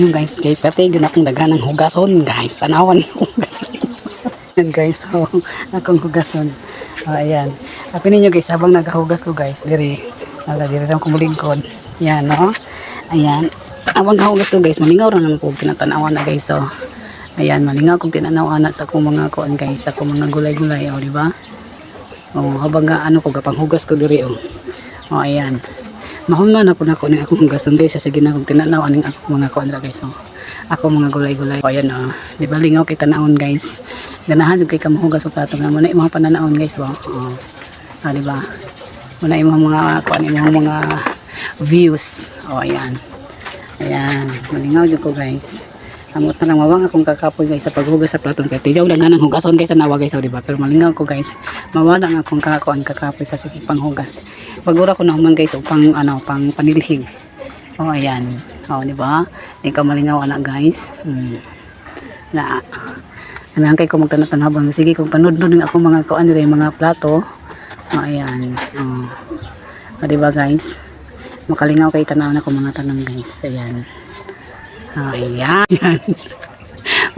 Yung guys, kay pati yun akong daganang hugason guys. Tanawan yung hugason. Yan guys, so akong hugason. Ayan. Apin ninyo guys, habang naghugas ko guys, diri lang kumulingkod. Yan, no? Ayan. Habang naghugas ko guys, malingaw rin naman po pinatanawan na guys. So, ayan, malingaw kung tinanawan na sa akong mga kuan guys, sa akong mga gulay-gulay, o, di ba? O, habang ano ko, kapang hugas ko diri, o. O, ayan. Mahuma na po na ko ng akong hugason guys, sige na kung tinanawan ng akong mga kuan guys, o. Ako mga gulay-gulay. O, ayan, o. Di ba, lingaw kay tanawon guys. Ganahan yung kay kamuhugas o plato nga. Muna yung mga pananaon guys, o. O, di ba? Muna yung mga kuan, yung mga views. O, ayan. Ayan, malingaw dyan ko guys. Amot na lang mawang akong kakapoy guys sa paghugas sa platon. Kaya tiyaw lang nga ng hugason guys sa nawa guys. O, diba? Pero malingaw ko guys. Mawala nga akong kakapoy sa sige panghugas. Pagura ko na human guys o pang, pang panilhig. O, ayan. O, diba? Ikaw malingaw anak guys. Na, anangkay ko magtanatan habang sige kung panudod ng akong mga kuan nila mga plato. O, ayan. O, diba guys? Makalingaw kay tanaw na ko mga tanong guys. Ayan. Ayan.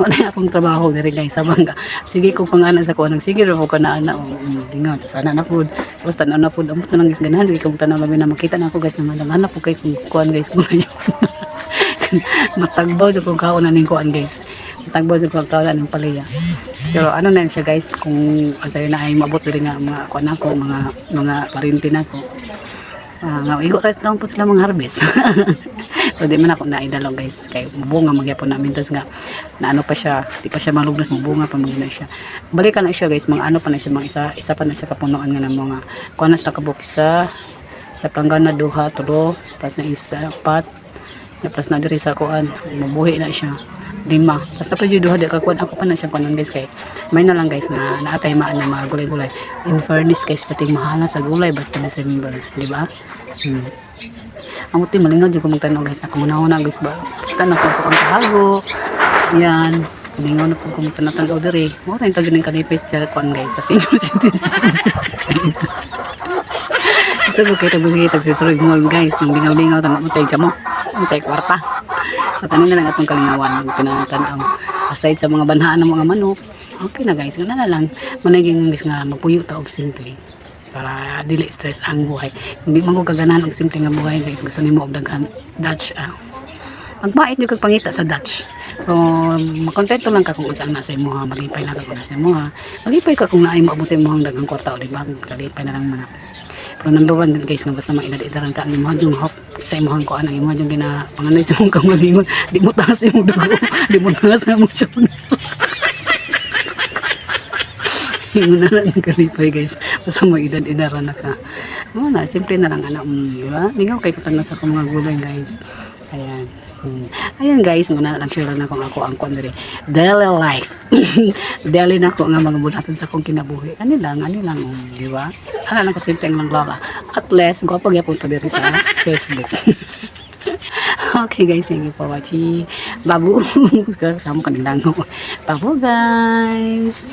Wala akong trabaho diri guys. Sabang sige ko pang ana sa kuan. Sige ro ko na ana. Lingaw sana na pud. Basta na pud amot na lang guys ganahan di ko tanaw labi na makita na ako guys na hanap ko kay kuan guys ko ngayon. Matagbaw jud ko kaon ning kuan guys. Matagbaw jud ko kaon ning palaya. Pero ano na siya guys kung asay na ay maabot diri nga mga kuan ako mga parinti nako. Nga igo rest lang po sila mga harvest. So di man ako naidalong guys kay mabunga magyapon namin tas nga naano pa siya di pa siya malugnas mabunga pa magina siya. Balikan na siya guys mga ano pa na siya mga isa pa na siya kapunuan nga ng mga kuanas na kabuk sa planggana duha tulo pas na isa pat pas na diri sa kuan mabuhi na siya 5 pas na pa jud duha di ka kuan ako pa na siya kuan guys kay may na lang guys na naatay maan ng mga gulay-gulay in fairness guys pati mahala sa gulay basta December di ba? Ang uti malingaw dyan ko magtanong guys ako muna guys ba kita na po ang kahago yan malingaw na po kung magtanong diri mura yung taganing kanipis dyan kuan guys sa senior citizen so ko kayo tagsusurog mall guys kung lingaw-lingaw tanong matay dyan mo matay kwarta so kanina lang atong kalingawan tinatanaw aside sa mga banhaan ng mga manok okay na guys gana na lang managing guys nga magpuyo ta og simple para dili stress ang buhay. Hindi man ko kaganahan og simple nga buhay guys. Gusto nimo og daghan Dutch. Pagmait jud kag pangita sa Dutch. So makontento lang ka kung unsa na sa imo, malipay na ka kung sa imo. Malipay ka kung naay moabot sa imo ang daghang kwarta o di ba? Kalipay na lang man. Pero number 1 din guys nga basta maidad-idaran ka ang imo yung hope sa imo ang kuan ang imo yung ginapanganay sa imong kamalingon. Di mo taas imong dugo. Di mo taas sa imong syong. Yung na lang kalipay guys basta mo edad-edaran na ka na simple na lang anak di ba lingaw kay katan sa akong mga gulay guys ayan ayan guys muna lang share na ako ang kuan diri daily life daily na ko nga mga bulatan sa akong kinabuhi ani lang di ba ana lang kasimple lang lola at least gwapo gyapon to diri sa Facebook. Okay guys, thank you for watching. Babu kasama kanindang. Babu guys.